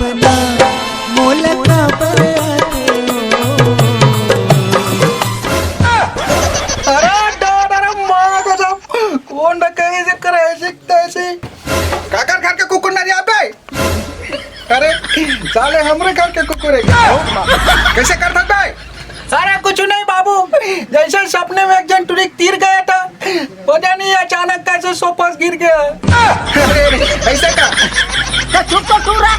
अपना मोल का पर आते हो। अरे माँ कसम कोण कैसे करे तैसे काकर घर के कुकुर ना यहाँ पे। अरे साले हमरे घर के कुकुर है कैसे कर सकता है। अरे कुछ नहीं बाबू, जैसे सपने में एक जन टुरिक तीर गया था, पता नहीं अचानक कैसे सोफा गिर गया। अरे ऐसे का चुप तो तू रहा।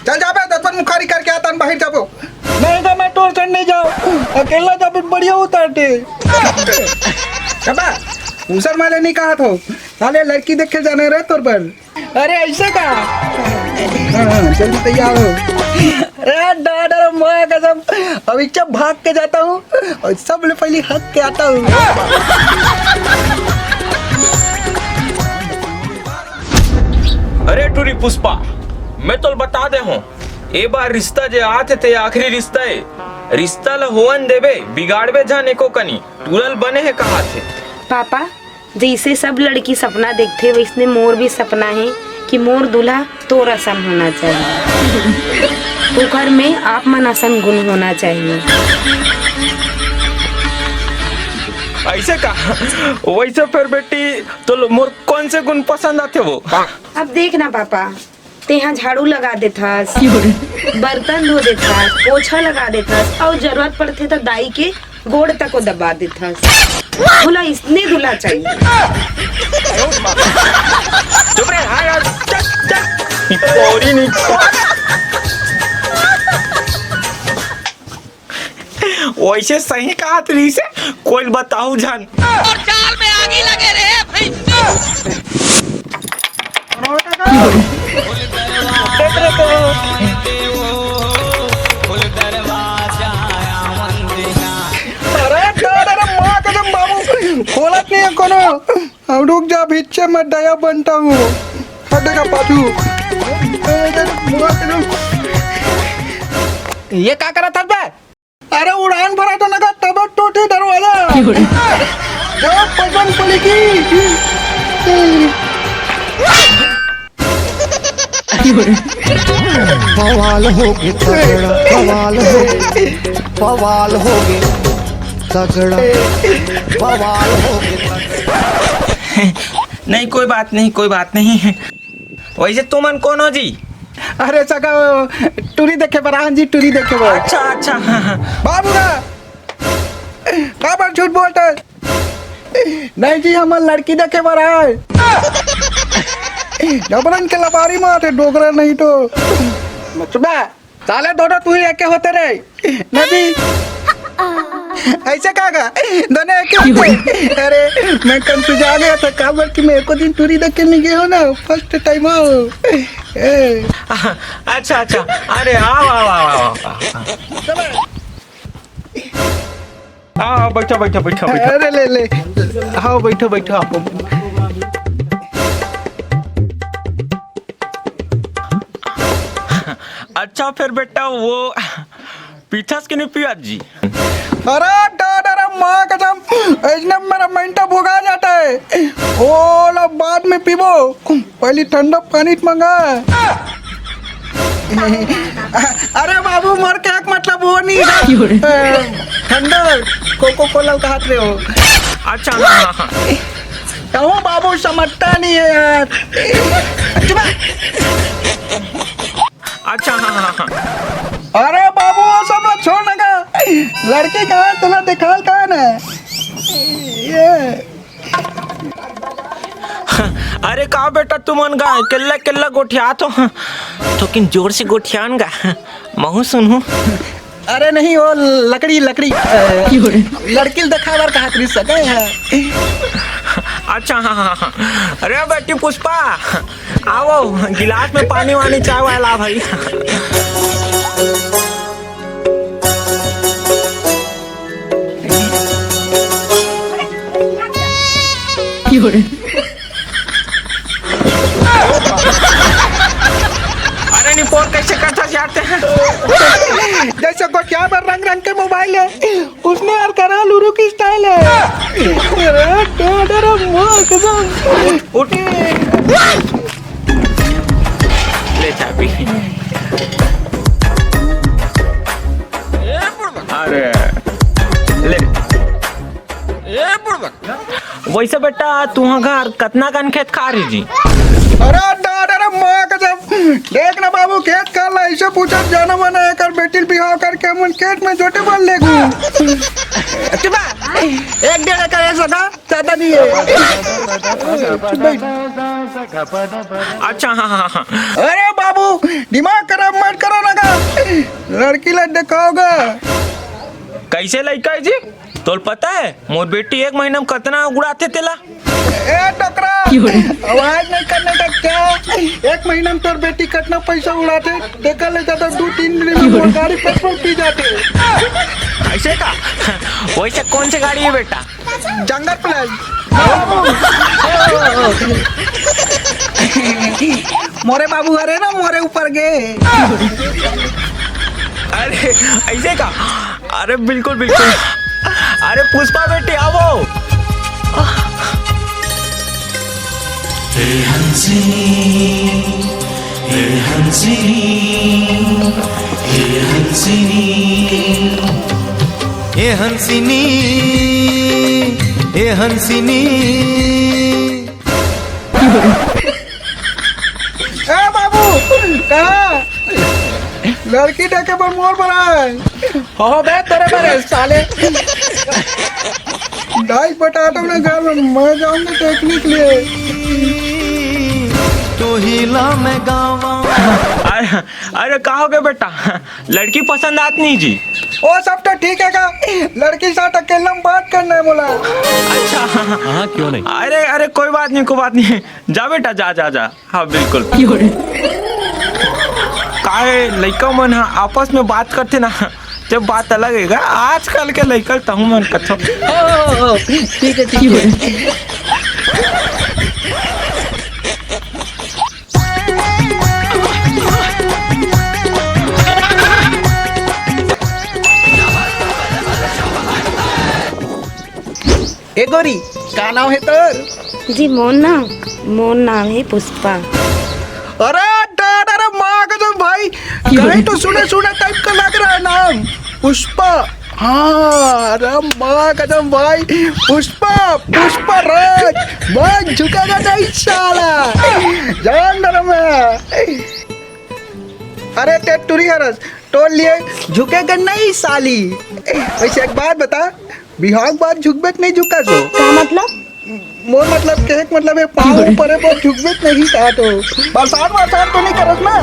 चल जा बे, दतवन मुखारी करके आता बाहर जाबो। नहीं तो मैं टोर चढ़ नहीं जाऊँ, अकेला जब बढ़िया उतारते। उसर माले नहीं कहा तो साले लड़की देख के जाने रहे तोर पर। अरे ऐसे का जल्दी तैयार हो। अरे डर माँ कसम अभी जब भाग के जाता हूँ और सबसे पहले हक के आता हूँ। अरे टूरी पुष्पा, मैं तो बता दे हूँ ए बार रिश्ता जे आते थे आखिरी रिश्ता है। रिश्ता ल होवन देबे बिगाड़बे जाने को कनी टूरल बने है कहा थे। पापा जैसे सब लड़की सपना देखते वैसने मोर भी सपना है कि मोर दूल्हा तो रसम होना चाहिए, पोखर में आप मन असन गुण होना चाहिए। ऐसे का वैसे फिर बेटी तो मोर कौन से गुण पसंद आते वो। अब देखना पापा, तेहा झाड़ू लगा देथास, बर्तन धो देथास, पोछा लगा देथास और जरूरत पड़ते तो दाई के गोड़ तक को दबा देथास। दूल्हा इसने दूल्हा चाहिए। चुप रे, हाँ यार चल चल पौड़ी नहीं। वैसे सही कहा तरी से कोई बताऊ जान और चाल में आगे लगे रहे भाई। खोलत नहीं है कोनो। अब रुक जा, पीछे मैं दया बनता हूँ। हटेगा पाछू। ये क्या करा था बे? अरे उड़ान भरा तो लगा तब टूटे दरवाजा। जब पसंद पड़ेगी। बवाल होगे तगड़ा, बवाल होगे, बवाल होगे तगड़ा, बवाल होगे। नहीं कोई बात नहीं, कोई बात नहीं है। वैसे तुमन कौन हो जी? अरे सका टूरी देखे बरान जी, टूरी देखे वो। अच्छा अच्छा हाँ हाँ। बाबू का बाबा झूठ बोलता है। नहीं जी हम लड़की देखे बरान डबरन के लबारी में आते डोगरा नहीं तो मचबा साले दोनों तू ही एके होते रे नदी ऐसे कहा दोनों एके होते। अरे मैं कंफ्यूज आ गया था काबर कि मैं एको दिन टूरी देख के नहीं गया हो ना, फर्स्ट टाइम हो। अच्छा अच्छा अरे आओ आओ आओ आओ बैठो बैठो बैठो बैठो। अरे ले ले हाँ बैठो बैठो आप। अच्छा फिर बेटा वो पीछास के नहीं पिया जी। अरे डर माँ कसम ऐसे मेरा मेंटा भुगा जाता है। ओ लो बाद में पीबो, पहले ठंडा पानी मंगा। अरे बाबू मर के एक मतलब वो नहीं ठंडा कोको कोला का हाथ रहे हो। अच्छा हाँ हाँ कहूँ बाबू समझता नहीं है यार। अच्छा हाँ हाँ हाँ। अरे बाबू वो सब लोग छोड़ लगा, लड़के कहाँ तुला दिखाल कहाँ है ये। अरे कहा बेटा तुमन गा केल्ला केल्ला गोठिया तो किन जोर से गोठियान गा महू सुनू। अरे नहीं वो लकड़ी लकड़ी लड़की दिखावर कहा करी सके है। अच्छा हाँ हाँ हाँ। अरे बेटी पुष्पा आओ गिलास में पानी वानी चाय वाला भाई। अरे नहीं पोर कैसे करता जाते हैं। जैसे को क्या पर रंग रंग के मोबाइल है उसने यार करा लुरु की स्टाइल है। उठे ले जा पी अरे ले वैसे बेटा तुहा घर कतना कन खेत खा रही जी अरे अरे माँ कसम देख ना बाबू खेत कर ला ऐसे पूछा जाना मना है कर बेटी बिहाव करके मन खेत में जोटे बन ले एक डेढ़ एकड़ ऐसा ना ज्यादा नहीं है अच्छा हाँ अरे बाबू दिमाग खराब मत करो ना का लड़की लग दिखाओगा कैसे लड़का है जी तोल पता है मोर बेटी एक महीना में कितना उड़ाते तेला ए टकरा आवाज नहीं करने का क्या एक महीना में तोर बेटी कितना पैसा उड़ाते देखा ले जाता 2-3 दिन में गाड़ी पेट्रोल पी जाते ऐसे का वैसे कौन सी गाड़ी है बेटा जंगल प्लस मोरे बाबू अरे ना मोरे ऊपर गए अरे ऐसे का अरे बिल्कुल बिल्कुल अरे पुष्पा बेटी आओ ए हंसिनी ए बाबू कहाँ लड़की देखे पर मोर बना है हो बे तेरे बारे साले ढाई पटाटो ने घर में मैं जाऊंगा देखने के लिए तो हिला मैं गावा अरे कहा हो गए बेटा लड़की पसंद आती नहीं जी वो सब तो ठीक है का लड़की साथ अकेले में बात करना है बोला अच्छा हाँ क्यों नहीं अरे कोई बात नहीं जा बेटा जा हाँ बिल्कुल काहे लड़का मन आपस में बात करते ना जब बात अलग है आजकल के लड़का तहु मन कथो ठीक है ए गोरी का नाम है तोर जी मोर नाम है पुष्पा अरे अरे माँ कसम भाई कहीं तो सुने टाइप का लग रहा है नाम पुष्पा हाँ अरे माँ कसम भाई पुष्पा राज बहुत झुकेगा नहीं साला जान डर मैं अरे टेटुरी हरस टोल लिए झुकेगा नहीं साली वैसे एक बात बता बिहार बात झुकबेक नहीं झुका सो क्या मतलब मोर मतलब कहक मतलब है पाँव ऊपर है बहुत झुकबेक नहीं था तो बरसात तो नहीं करस ना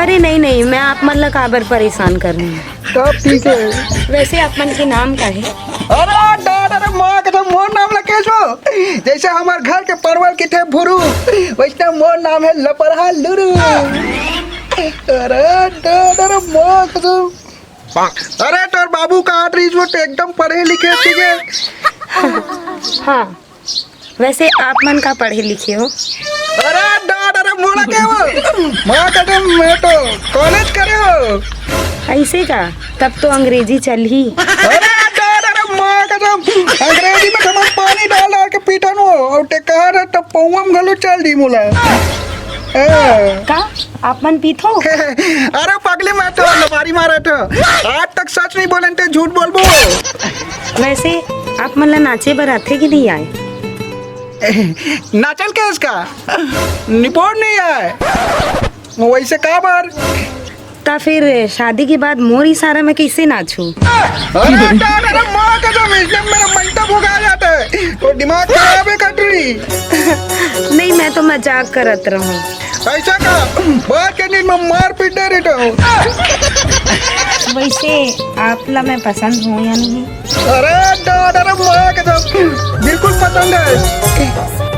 अरे नहीं मैं आप मतलब काबर परेशान कर रही हूँ तब ठीक है वैसे आपन के नाम का है अरे माँ का मोर नाम लगे सो जैसे हमारे घर के परवल की थे भुरू वैसे मोर नाम है लपरहा लुरू अरे माँ कसम अरे तोर बाबू का आदरीज वो एकदम पढ़े लिखे सीखे हाँ वैसे आप मन का पढ़े लिखे हो अरे मोला क्या हो माँ कसम मैं तो कॉलेज करे हो ऐसे का तब तो अंग्रेजी चल ही अरे माँ कसम अंग्रेजी में समझ पानी डाल के पीटन हो और टेकार तब पौवा में गलो चल दी मोला का आप मन पीथो अरे पगली मैं तो लबारी मारा था आज तक सच नहीं बोले थे झूठ बोलबो वैसे आप मन ला नाचे बराते कि नहीं आए नाचल के इसका निपोड़ नहीं आए वैसे का बार ता फिर शादी के बाद मोर इशारा में कैसे नाचूं अरे माँ कसम इसने मेरा मंटा भुगा जाता है तो दिमाग खराब है कटरी नहीं मैं तो मजाक करत रहूं ऐसा का बात के दिन में मार पीट दे रही हूँ वैसे आप ला मैं पसंद हूँ या नहीं अरे माँ कसम बिल्कुल पसंद है